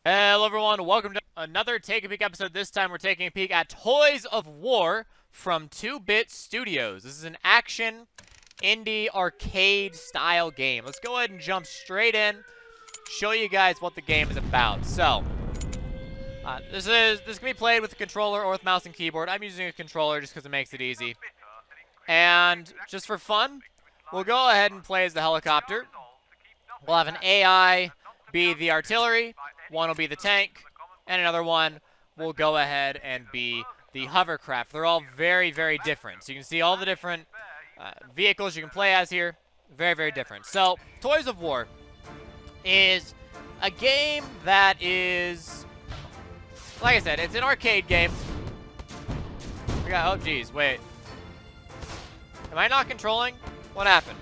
Hello everyone, welcome to another Take a Peek episode. This time we're taking a peek at Toys of War from 2-Bit Studios. This is an action, indie, arcade style game. Let's go ahead and jump straight in, show you guys what the game is about. So, this can be played with a controller or with mouse and keyboard. I'm using a controller just because it makes it easy. And just for fun, we'll go ahead and play as the helicopter. We'll have an AI be the artillery, one will be the tank, and another one will go ahead and be the hovercraft. They're all very, very different. So you can see all the different vehicles you can play as here. Very, very different. So, Toys of War is a game that is, like I said, it's an arcade game. Oh, geez, wait. Am I not controlling? What happened?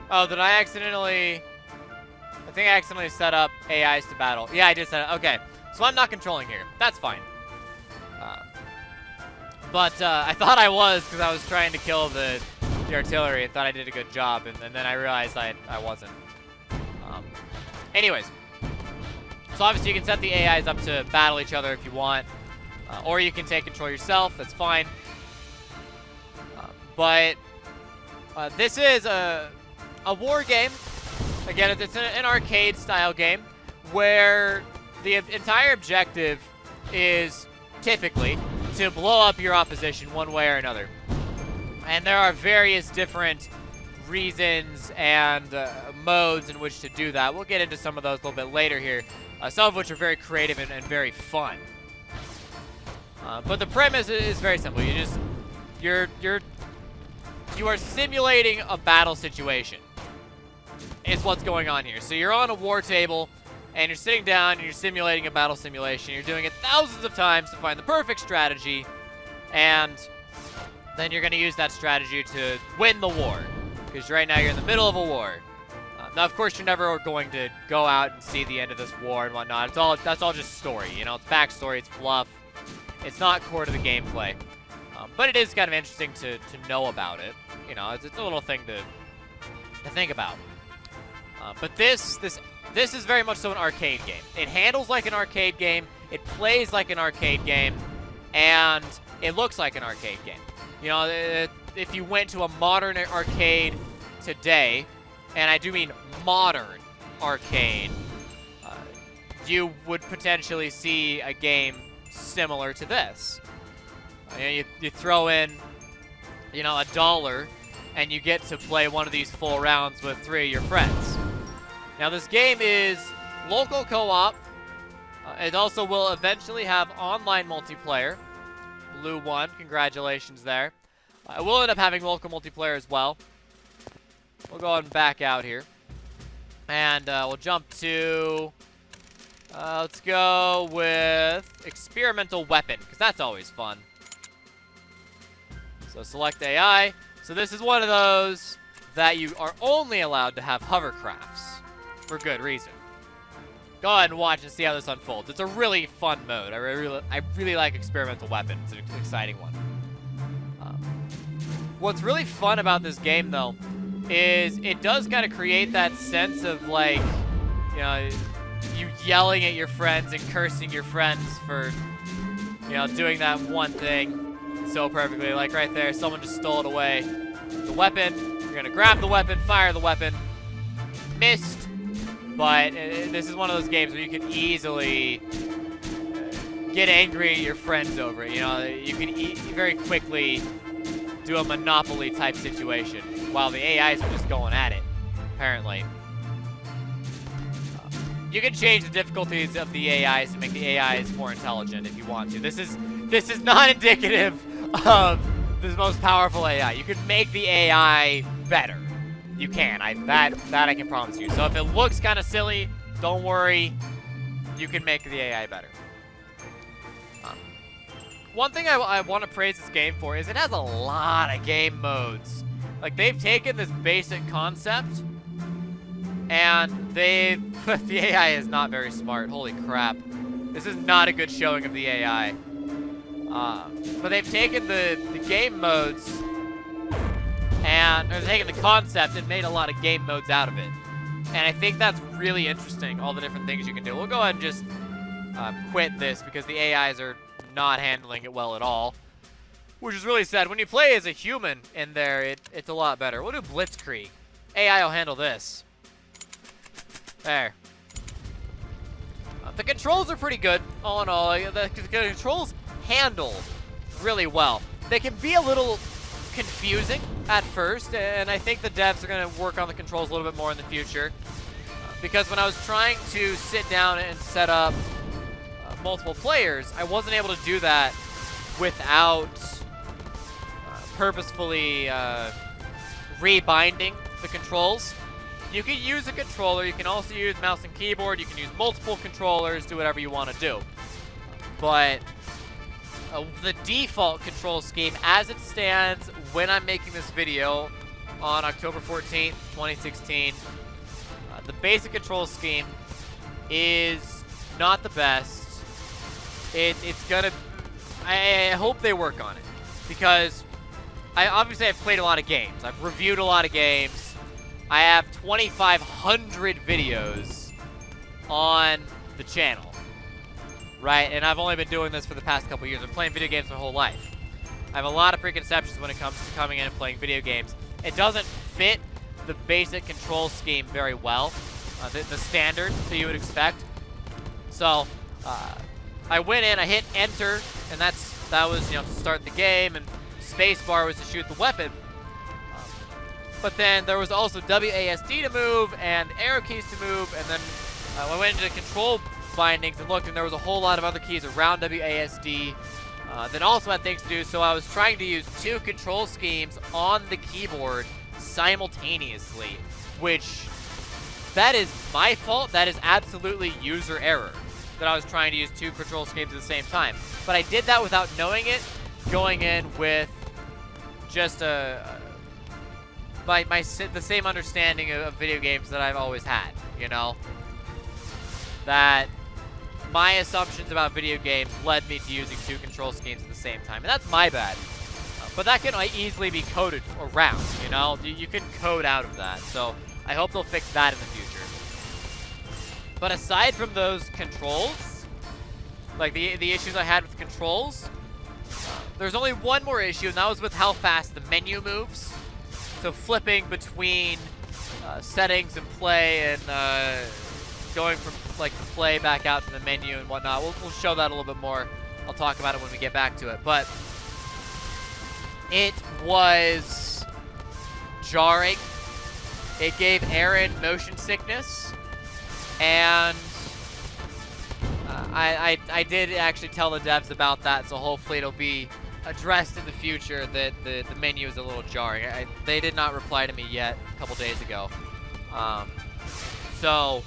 Oh, did I accidentally... I think I accidentally set up AIs to battle. Yeah, I did set it. Okay, so I'm not controlling here. That's fine. But I thought I was because I was trying to kill the artillery and thought I did a good job, and then I realized I wasn't. Anyways, so obviously you can set the AIs up to battle each other if you want, or you can take control yourself. That's fine. But this is a war game. Again, it's an arcade-style game where the entire objective is typically to blow up your opposition one way or another. And there are various different reasons and modes in which to do that. We'll get into some of those a little bit later here, some of which are very creative and very fun. But the premise is very simple. You are simulating a battle situation. Is what's going on here. So you're on a war table, and you're sitting down, and you're simulating a battle simulation. You're doing it thousands of times to find the perfect strategy, and then you're going to use that strategy to win the war. Because right now you're in the middle of a war. Now, of course, you're never going to go out and see the end of this war and whatnot. That's all just story. You know, it's backstory, it's fluff. It's not core to the gameplay. But it is kind of interesting to know about it. You know, it's a little thing to think about. But this is very much so an arcade game. It handles like an arcade game, it plays like an arcade game, and it looks like an arcade game. You know, if you went to a modern arcade today, and I do mean modern arcade, you would potentially see a game similar to this. You throw in, you know, $1, and you get to play one of these full rounds with 3 of your friends. Now, this game is local co-op. It also will eventually have online multiplayer. Blue won. Congratulations there. It will end up having local multiplayer as well. We'll go ahead and back out here. And we'll jump to... let's go with experimental weapon, because that's always fun. So select AI. So this is one of those that you are only allowed to have hovercrafts. For good reason. Go ahead and watch and see how this unfolds. It's a really fun mode. I really like experimental weapons. It's an exciting one. What's really fun about this game, though, is it does kind of create that sense of, like, you know, you yelling at your friends and cursing your friends for, you know, doing that one thing so perfectly. Like right there, someone just stole it away. The weapon, you're going to grab the weapon, fire the weapon. Missed. But this is one of those games where you can easily get angry at your friends over it. You know, you can very quickly do a Monopoly type situation while the AIs are just going at it, apparently. You can change the difficulties of the AIs to make the AIs more intelligent if you want to. This is not indicative of the most powerful AI. You can make the AI better. You can. That I can promise you. So if it looks kind of silly, don't worry. You can make the AI better. One thing I want to praise this game for is it has a lot of game modes. Like, they've taken this basic concept, and the AI is not very smart. Holy crap. This is not a good showing of the AI. But they've taken the game modes and they're taking the concept and made a lot of game modes out of it. And I think that's really interesting, all the different things you can do. We'll go ahead and just quit this because the AIs are not handling it well at all, which is really sad. When you play as a human in there, it's a lot better. We'll do Blitzkrieg. AI will handle this. There. The controls are pretty good, all in all. The controls handle really well. They can be a little confusing at first, and I think the devs are going to work on the controls a little bit more in the future. Because when I was trying to sit down and set up multiple players, I wasn't able to do that without purposefully rebinding the controls. You can use a controller, you can also use mouse and keyboard, you can use multiple controllers, do whatever you want to do. But the default control scheme as it stands when I'm making this video on October 14th, 2016, the basic control scheme is not the best. It's gonna, I hope they work on it, because obviously I've played a lot of games. I've reviewed a lot of games. I have 2,500 videos on the channel, right? And I've only been doing this for the past couple years. I've been playing video games my whole life. I have a lot of preconceptions when it comes to coming in and playing video games. It doesn't fit the basic control scheme very well, the standard that you would expect. So I went in, I hit enter, and that was, you know, to start the game, and spacebar was to shoot the weapon. But then there was also WASD to move and arrow keys to move, and then I went into control bindings and looked, and there was a whole lot of other keys around WASD that also had things to do. So I was trying to use two control schemes on the keyboard simultaneously, which that is my fault. That is absolutely user error, that I was trying to use two control schemes at the same time. But I did that without knowing it, going in with just the same understanding of video games that I've always had, you know? That my assumptions about video games led me to using two control schemes at the same time, and that's my bad. But that can easily be coded around, you know? You can code out of that, so I hope they'll fix that in the future. But aside from those controls, like the issues I had with controls, there's only one more issue, and that was with how fast the menu moves. So flipping between settings and play, and going from like the play back out to the menu and whatnot. We'll show that a little bit more. I'll talk about it when we get back to it. But it was jarring. It gave Aaron motion sickness, and I did actually tell the devs about that, so hopefully it'll be addressed in the future that the menu is a little jarring. They did not reply to me yet a couple days ago. So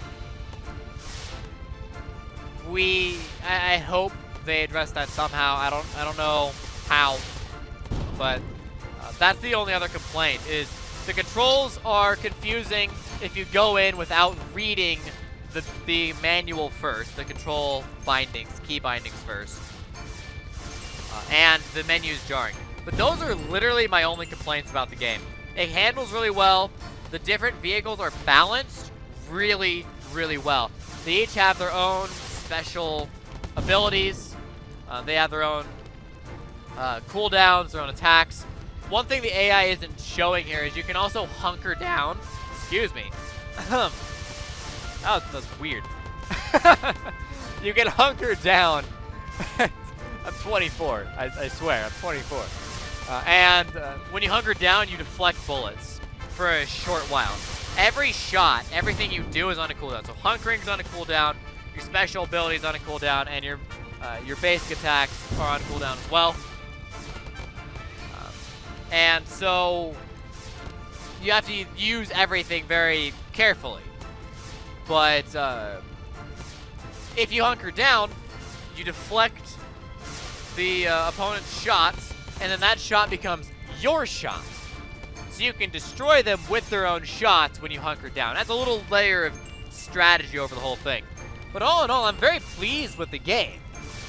I hope they address that somehow. I don't know how, but that's the only other complaint, is the controls are confusing if you go in without reading the manual first, the control bindings, key bindings first. And the menu is jarring. But those are literally my only complaints about the game. It handles really well. The different vehicles are balanced really, really well. They each have their own special abilities. They have their own cooldowns, their own attacks. One thing the AI isn't showing here is you can also hunker down. Excuse me. That was weird. You can hunker down. I'm 24. I swear, I'm 24. And when you hunker down, you deflect bullets for a short while. Every shot, everything you do is on a cooldown. So hunkering's on a cooldown, your special abilities on a cooldown, and your basic attacks are on cooldown as well. And so you have to use everything very carefully. But if you hunker down, you deflect the opponent's shots, and then that shot becomes your shot. So you can destroy them with their own shots when you hunker down. That's a little layer of strategy over the whole thing. But all in all, I'm very pleased with the game.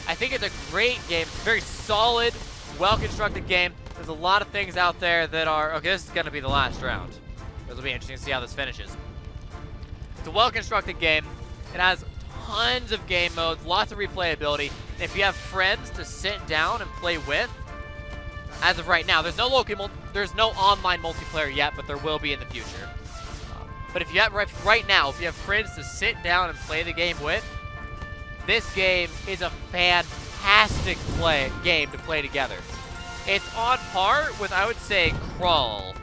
I think it's a great game. It's a very solid, well-constructed game. There's a lot of things out there that are... Okay, this is going to be the last round. This will be interesting to see how this finishes. It's a well-constructed game. It has tons of game modes, lots of replayability. And if you have friends to sit down and play with, as of right now, there's no online multiplayer yet, but there will be in the future. But if you have right now, if you have friends to sit down and play the game with, this game is a fantastic game to play together. It's on par with, I would say, Crawl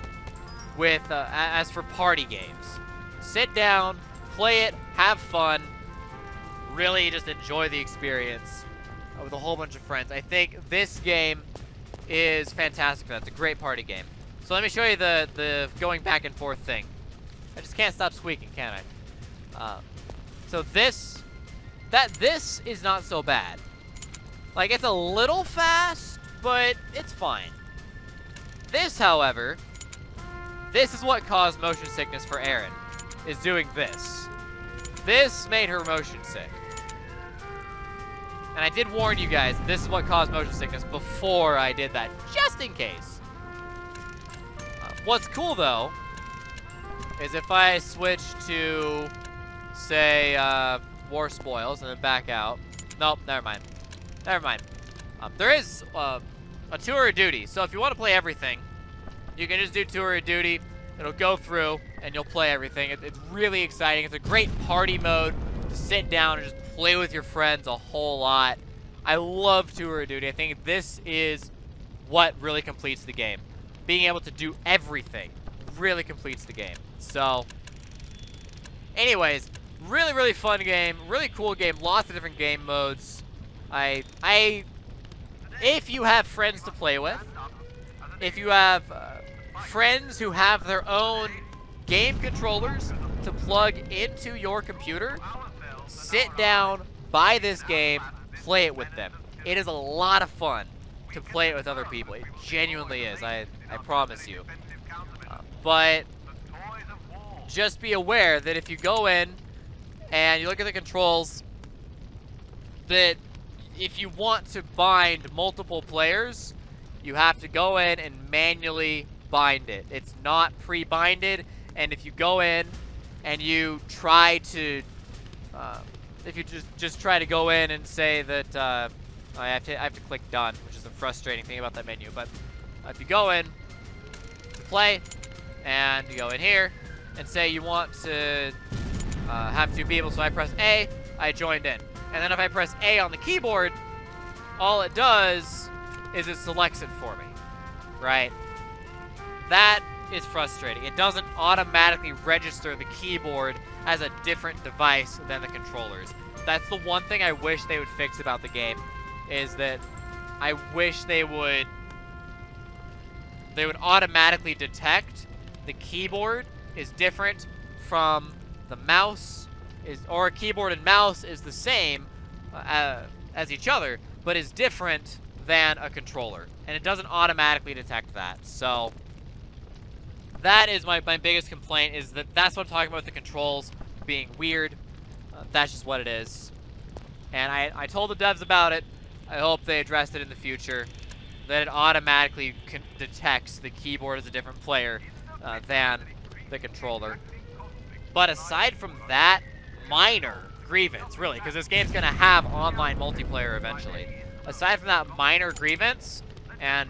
with as for party games. Sit down, play it, have fun, really just enjoy the experience with a whole bunch of friends. I think this game is fantastic. That's a great party game. So let me show you the going back and forth thing. I just can't stop squeaking, can I? So this is not so bad. Like, it's a little fast, but it's fine. This, however, this is what caused motion sickness for Erin, is doing this. This made her motion sick. And I did warn you guys, this is what caused motion sickness before I did that, just in case. What's cool, though, is if I switch to, say, War Spoils and then back out. Nope, never mind. Never mind. There is a Tour of Duty, so if you want to play everything, you can just do Tour of Duty. It'll go through, and you'll play everything. It's really exciting. It's a great party mode to sit down and just play with your friends a whole lot. I love Tour of Duty. I think this is what really completes the game. Being able to do everything really completes the game. So, anyways, really, really fun game. Really cool game. Lots of different game modes. If you have friends to play with, if you have friends who have their own game controllers to plug into your computer, sit down, buy this game, play it with them. It is a lot of fun to play it with other people. It genuinely is, I promise you. But just be aware that if you go in and you look at the controls, that if you want to bind multiple players, you have to go in and manually bind it. It's not pre-binded, and if you go in and you try to, if you just try to go in and say that I have to click done, which is the frustrating thing about that menu. But if you go in to play and you go in here and say you want to have two people, so I press A, I joined in, and then if I press A on the keyboard, all it does is it selects it for me, right? That is frustrating. It doesn't automatically register the keyboard as a different device than the controllers. That's the one thing I wish they would fix about the game, is that I wish they would automatically detect the keyboard is different from the mouse, or keyboard and mouse is the same as each other, but is different than a controller, and it doesn't automatically detect that. So that is my biggest complaint, is that's what I'm talking about, the controls being weird. That's just what it is. And I told the devs about it. I hope they address it in the future, that it automatically detects the keyboard as a different player than the controller. But aside from that minor grievance, really, because this game's going to have online multiplayer eventually. Aside from that minor grievance and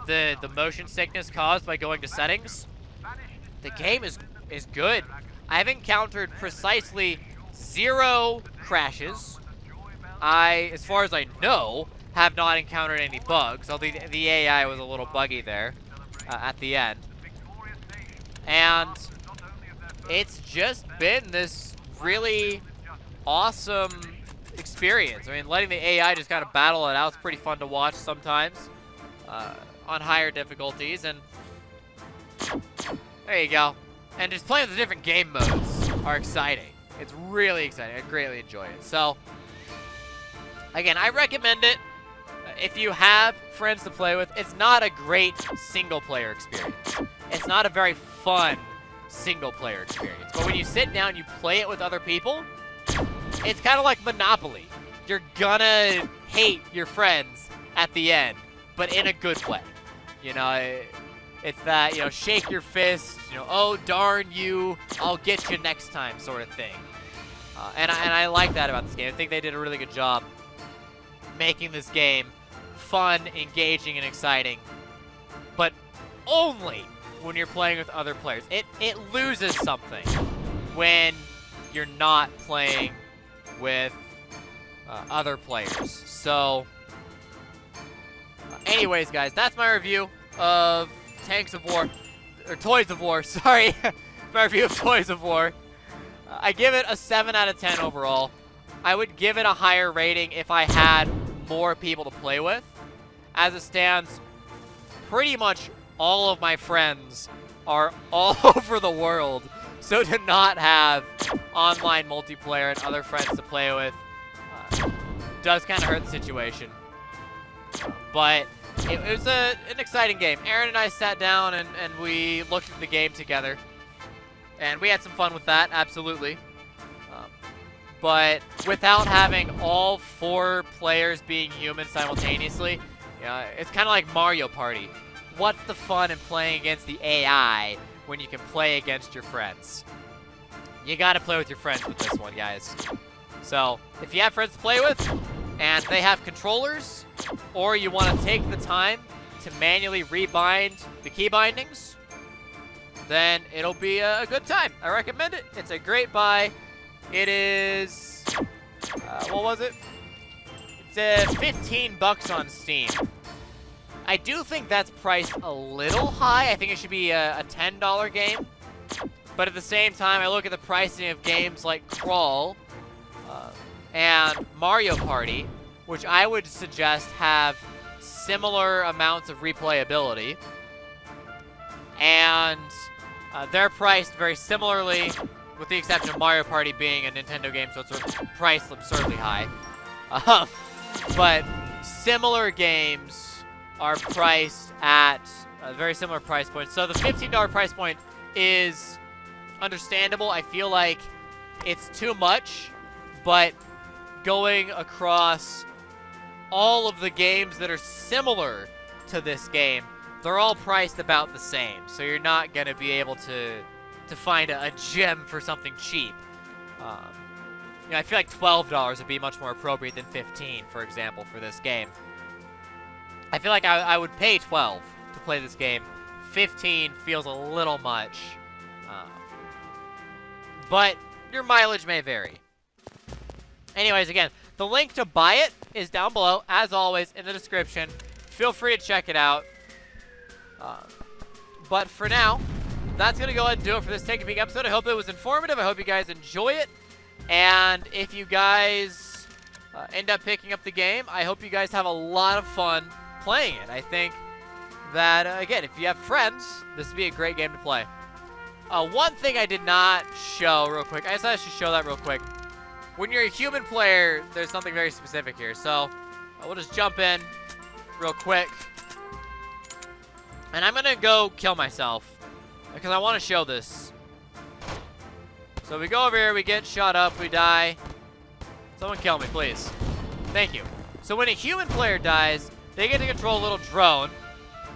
the motion sickness caused by going to settings, the game is good. I've encountered precisely 0 crashes. As far as I know, have not encountered any bugs, although the AI was a little buggy there at the end. And it's just been this really awesome experience. I mean, letting the AI just kind of battle it out is pretty fun to watch sometimes on higher difficulties. And there you go. And just playing with the different game modes are exciting. It's really exciting. I greatly enjoy it. So, again, I recommend it. If you have friends to play with, it's not a great single-player experience. It's not a very fun single-player experience. But when you sit down and you play it with other people, it's kind of like Monopoly. You're gonna hate your friends at the end, but in a good way. You know, It's that, you know, shake your fist, you know, oh, darn you, I'll get you next time sort of thing. And I like that about this game. I think they did a really good job making this game fun, engaging, and exciting. But only when you're playing with other players. It loses something when you're not playing with other players. So, anyways, guys, that's my review of Tanks of War, or Toys of War, sorry. My review of Toys of War. I give it a 7 out of 10 overall. I would give it a higher rating if I had more people to play with. As it stands, pretty much all of my friends are all over the world. So to not have online multiplayer and other friends to play with does kind of hurt the situation. But it was an exciting game. Aaron and I sat down and we looked at the game together. And we had some fun with that, absolutely. But without having all 4 players being human simultaneously, you know, it's kind of like Mario Party. What's the fun in playing against the AI when you can play against your friends? You got to play with your friends with this one, guys. So, if you have friends to play with, and they have controllers, or you want to take the time to manually rebind the key bindings, then it'll be a good time. I recommend it. It's a great buy. It is, what was it? It's 15 bucks on Steam. I do think that's priced a little high. I think it should be a $10 game. But at the same time, I look at the pricing of games like Crawl and Mario Party, which I would suggest have similar amounts of replayability. And they're priced very similarly, with the exception of Mario Party being a Nintendo game, so it's priced absurdly high. But similar games are priced at a very similar price point. So the $15 price point is understandable. I feel like it's too much, but going across all of the games that are similar to this game, they're all priced about the same. So you're not going to be able to find a gem for something cheap. You know, I feel like $12 would be much more appropriate than $15, for example, for this game. I feel like I would pay $12 to play this game. $15 feels a little much. But your mileage may vary. Anyways, again, the link to buy it is down below, as always, in the description. Feel free to check it out. But for now, that's going to go ahead and do it for this Take a Peek episode. I hope it was informative. I hope you guys enjoy it. And if you guys end up picking up the game, I hope you guys have a lot of fun playing it. I think that, again, if you have friends, this would be a great game to play. One thing I did not show real quick. I just thought I should show that real quick. When you're a human player, there's something very specific here. So we'll just jump in real quick. And I'm going to go kill myself because I want to show this. So we go over here, we get shot up, we die. Someone kill me, please. Thank you. So when a human player dies, they get to control a little drone.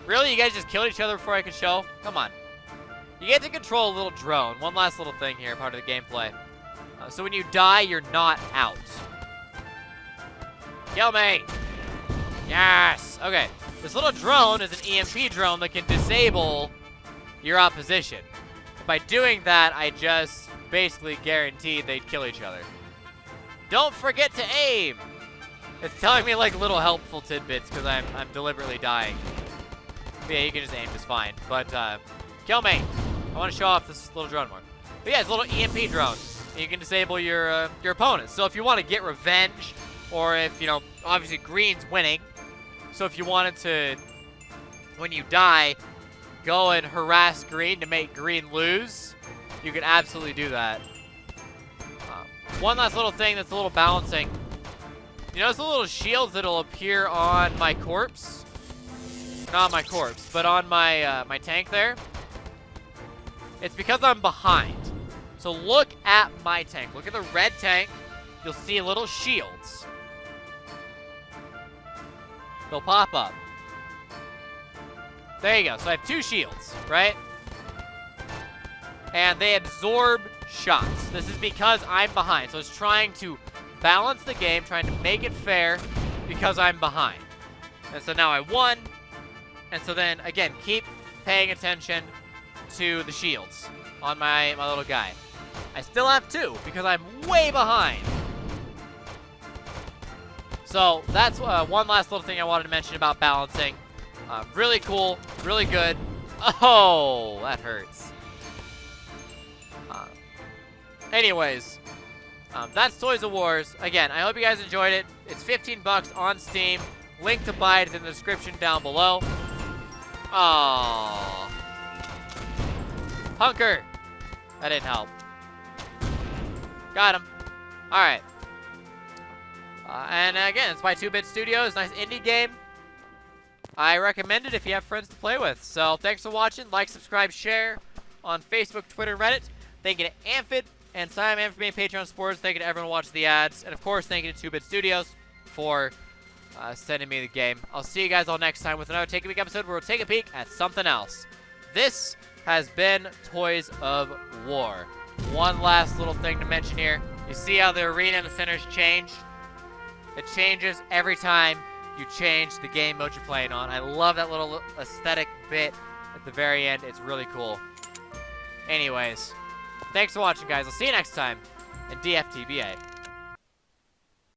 Really? You guys just killed each other before I could show? Come on. You get to control a little drone. One last little thing here, part of the gameplay. So when you die, you're not out. Kill me. Yes. Okay. This little drone is an EMP drone that can disable your opposition. By doing that, I just basically guaranteed they'd kill each other. Don't forget to aim. It's telling me like little helpful tidbits because I'm deliberately dying. But yeah, you can just aim just fine. But kill me. I want to show off this little drone more. But yeah, it's a little EMP drone. And you can disable your opponents. So if you want to get revenge, or if, you know, obviously green's winning. So if you wanted to, when you die, go and harass green to make green lose, you can absolutely do that. One last little thing that's a little balancing. You notice the little shields that'll appear on my corpse? Not my corpse, but on my my tank there. It's because I'm behind. So look at my tank. Look at the red tank. You'll see little shields. They'll pop up. There you go. So I have 2 shields, right? And they absorb shots. This is because I'm behind. So it's trying to balance the game, trying to make it fair because I'm behind. And so now I won. And so then, again, keep paying attention to the shields on my little guy. I still have 2 because I'm way behind. So that's one last little thing I wanted to mention about balancing. Really cool, really good. Oh, that hurts. Anyways, that's Toys of Wars. Again, I hope you guys enjoyed it. It's 15 bucks on Steam. Link to buy it is in the description down below. Aww. Hunker. That didn't help. Got him. Alright. And again, it's by 2-Bit Studios. Nice indie game. I recommend it if you have friends to play with. So, thanks for watching. Like, subscribe, share on Facebook, Twitter, Reddit. Thank you to Amphid and Simon for being Patreon supporters. Thank you to everyone who watched the ads. And, of course, thank you to 2-Bit Studios for sending me the game. I'll see you guys all next time with another Take a Peek episode where we'll take a peek at something else. This has been Toys of War. One last little thing to mention here. You see how the arena and the centers change? It changes every time you change the game mode you're playing on. I love that little aesthetic bit at the very end. It's really cool. Anyways, thanks for watching, guys. I'll see you next time in DFTBA.